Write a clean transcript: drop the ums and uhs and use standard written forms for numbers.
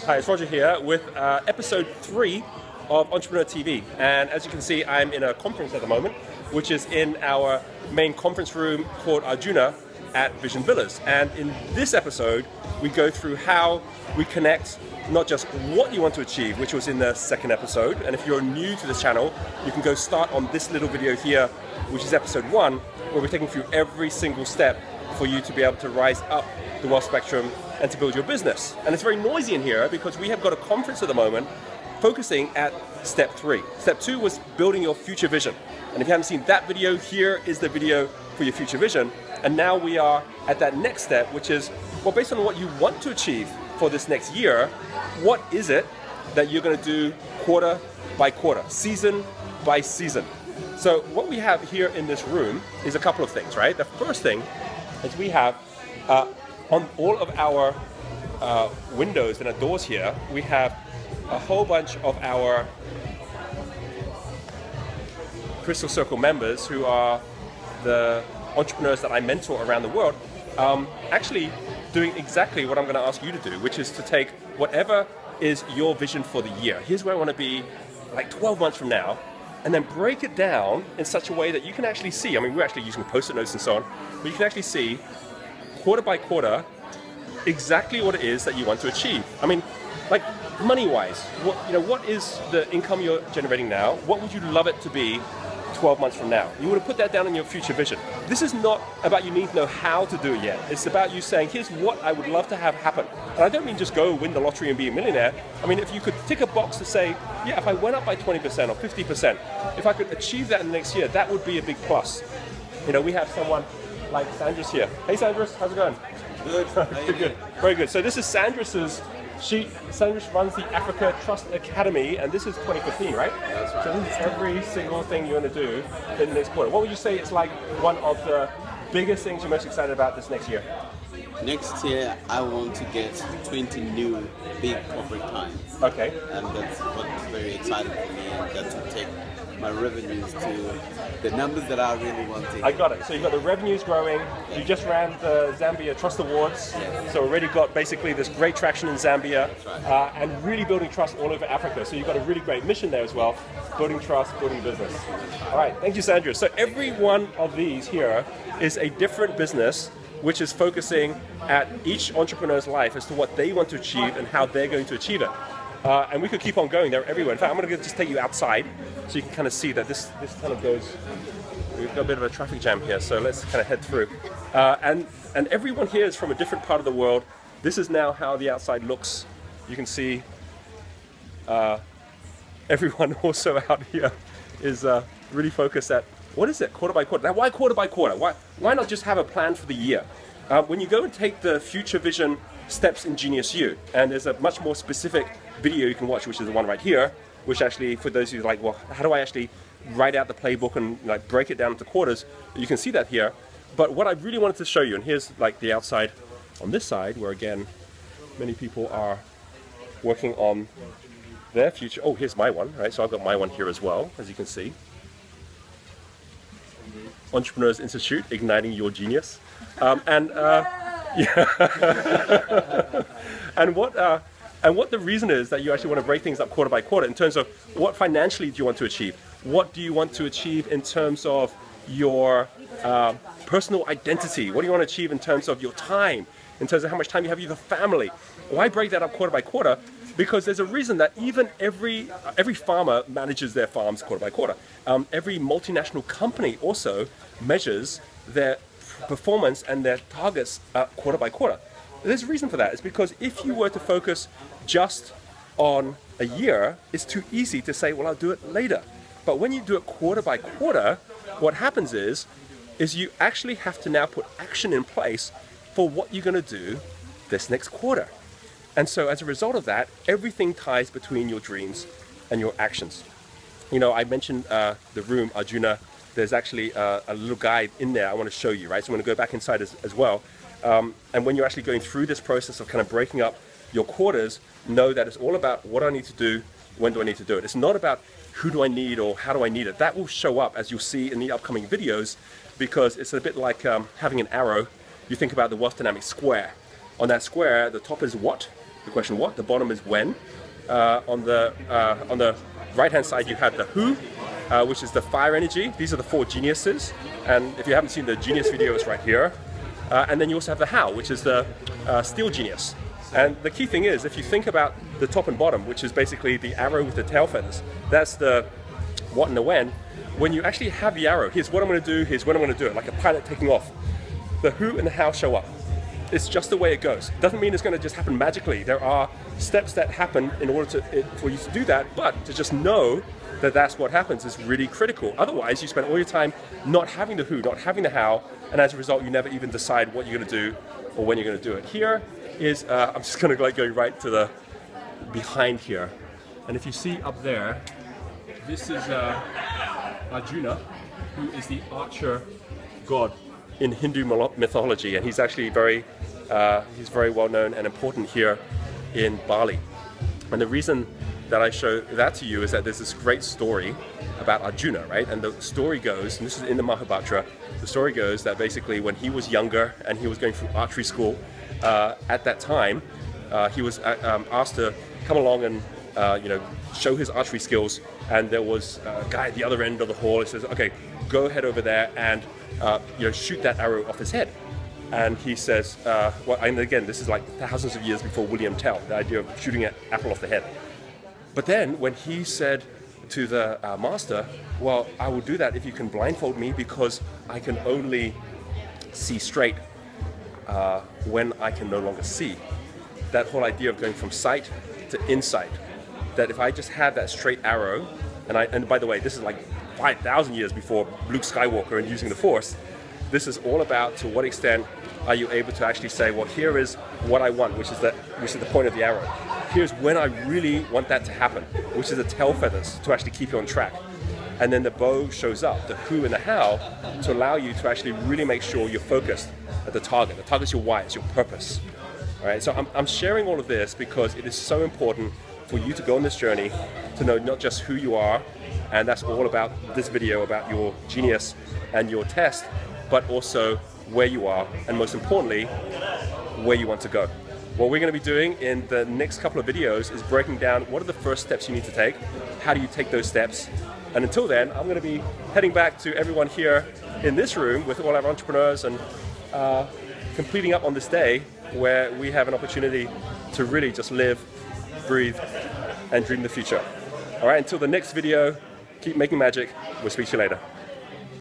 Hi, it's Roger here with episode 3 of Entrepreneur TV. And as you can see, I'm in a conference at the moment, which is in our main conference room called Arjuna at Vision Villas. And in this episode, we go through how we connect not just what you want to achieve, which was in the second episode. And if you're new to this channel, you can go start on this little video here, which is episode 1, where we're taking through every single step for you to be able to rise up the wealth spectrum and to build your business. And it's very noisy in here because we have got a conference at the moment focusing at step 3. Step 2 was building your future vision. And if you haven't seen that video, here is the video for your future vision. And now we are at that next step, which is, well, based on what you want to achieve for this next year, what is it that you're going to do quarter by quarter, season by season? So what we have here in this room is a couple of things, right? The first thing is we have on all of our windows and our doors here, we have a whole bunch of our Crystal Circle members who are the entrepreneurs that I mentor around the world, actually doing exactly what I'm going to ask you to do, which is to take whatever is your vision for the year. Here's where I want to be like 12 months from now, and then break it down in such a way that you can actually see, I mean, we're actually using post-it notes and so on, but you can actually see quarter by quarter exactly what it is that you want to achieve. I mean, like money-wise, what is the income you're generating now? What would you love it to be 12 months from now? You want to put that down in your future vision. This is not about you need to know how to do it yet. It's about you saying, here's what I would love to have happen. And I don't mean just go win the lottery and be a millionaire. I mean, if you could tick a box to say, yeah, if I went up by 20% or 50%, if I could achieve that in the next year, that would be a big plus. You know, we have someone like Sandra's here. Hey Sandras, how's it going? Good. Good. Very good. So this is Sandra's. Sandra runs the Africa Trust Academy, and this is 2015, right? That's right. So this is every single thing you want to do in the next quarter. What would you say is like one of the biggest things you're most excited about this next year? Next year, I want to get 20 new big corporate clients. Okay. And that's what's very exciting for me, and that will take my revenues to the numbers that I really want to. I got it. So you've got the revenues growing. Yeah. You just ran the Zambia Trust Awards. Yeah. So already got basically this great traction in Zambia. That's right. And really building trust all over Africa. So you've got a really great mission there as well. Building trust, building business. All right. Thank you, Sandra. So every one of these here is a different business which is focusing at each entrepreneur's life as to what they want to achieve and how they're going to achieve it. And we could keep on going. They're everywhere. In fact, I'm going to just take you outside so you can kind of see that this kind of goes. We've got a bit of a traffic jam here, so let's kind of head through. And everyone here is from a different part of the world. This is now how the outside looks. You can see everyone also out here is really focused at, what is it, quarter by quarter? Now, why quarter by quarter? Why not just have a plan for the year? When you go and take the Future Vision Steps in Genius U, and there's a much more specific video you can watch, which is the one right here, which actually, for those who are like, well, how do I actually write out the playbook and like break it down into quarters? You can see that here. But what I really wanted to show you, and here's like the outside on this side, where again, many people are working on their future. Oh, here's my one, right? So I've got my one here as well, as you can see. Entrepreneurs Institute, igniting your genius. And what the reason is that you actually want to break things up quarter by quarter in terms of what financially do you want to achieve? What do you want to achieve in terms of your personal identity? What do you want to achieve in terms of your time? In terms of how much time you have with your family? Why break that up quarter by quarter? Because there's a reason that even every farmer manages their farms quarter by quarter. Every multinational company also measures their performance and their targets quarter by quarter. There's a reason for that. It's because if you were to focus just on a year, it's too easy to say, well, I'll do it later. But when you do it quarter by quarter, what happens is you actually have to now put action in place for what you're going to do this next quarter. And so as a result of that, everything ties between your dreams and your actions. You know, I mentioned the room, Arjuna. There's actually a little guide in there I want to show you, right? So I'm going to go back inside as well. And when you're actually going through this process of kind of breaking up your quarters, know that it's all about what I need to do, when do I need to do it. It's not about who do I need or how do I need it. That will show up, as you'll see in the upcoming videos, because it's a bit like having an arrow. You think about the wealth dynamic square. On that square, the top is what, the question what, the bottom is when. On the right-hand side, you have the who, which is the fire energy. These are the 4 geniuses. And if you haven't seen the genius video, it's right here. And then you also have the how, which is the steel genius. And the key thing is, if you think about the top and bottom, which is basically the arrow with the tail feathers, that's the what and the when. When you actually have the arrow, here's what I'm going to do, here's when I'm going to do it, like a pilot taking off. The who and the how show up. It's just the way it goes. It doesn't mean it's going to just happen magically. There are steps that happen in order for you to do that, but to just know that that's what happens is really critical. Otherwise, you spend all your time not having the who, not having the how, and as a result, you never even decide what you're going to do or when you're going to do it. Here is, I'm just going to go right to the behind here. And if you see up there, this is Arjuna, who is the archer god in Hindu mythology, and he's actually very well known and important here in Bali. And the reason that I show that to you is that there's this great story about Arjuna, right? And the story goes, and this is in the Mahabharata, the story goes that basically when he was younger and he was going through archery school, at that time, he was asked to come along and show his archery skills, and there was a guy at the other end of the hall who says, okay, go head over there and shoot that arrow off his head. And he says, and again, this is like thousands of years before William Tell, the idea of shooting an apple off the head. But then when he said to the master, well, I will do that if you can blindfold me because I can only see straight when I can no longer see. That whole idea of going from sight to insight, that if I just had that straight arrow, and by the way, this is like 5,000 years before Luke Skywalker and using the Force, this is all about to what extent are you able to actually say, well, here is what I want, which is the point of the arrow. Here's when I really want that to happen, which is the tail feathers to actually keep you on track. And then the bow shows up, the who and the how, to allow you to actually really make sure you're focused at the target. The target's your why, it's your purpose. All right, so I'm sharing all of this because it is so important for you to go on this journey to know not just who you are, and that's all about this video, about your genius and your test, but also where you are, and most importantly, where you want to go. What we're going to be doing in the next couple of videos is breaking down what are the first steps you need to take, how do you take those steps, and until then, I'm going to be heading back to everyone here in this room with all our entrepreneurs and completing up on this day where we have an opportunity to really just live, breathe, and dream the future. All right, until the next video, keep making magic. We'll speak to you later.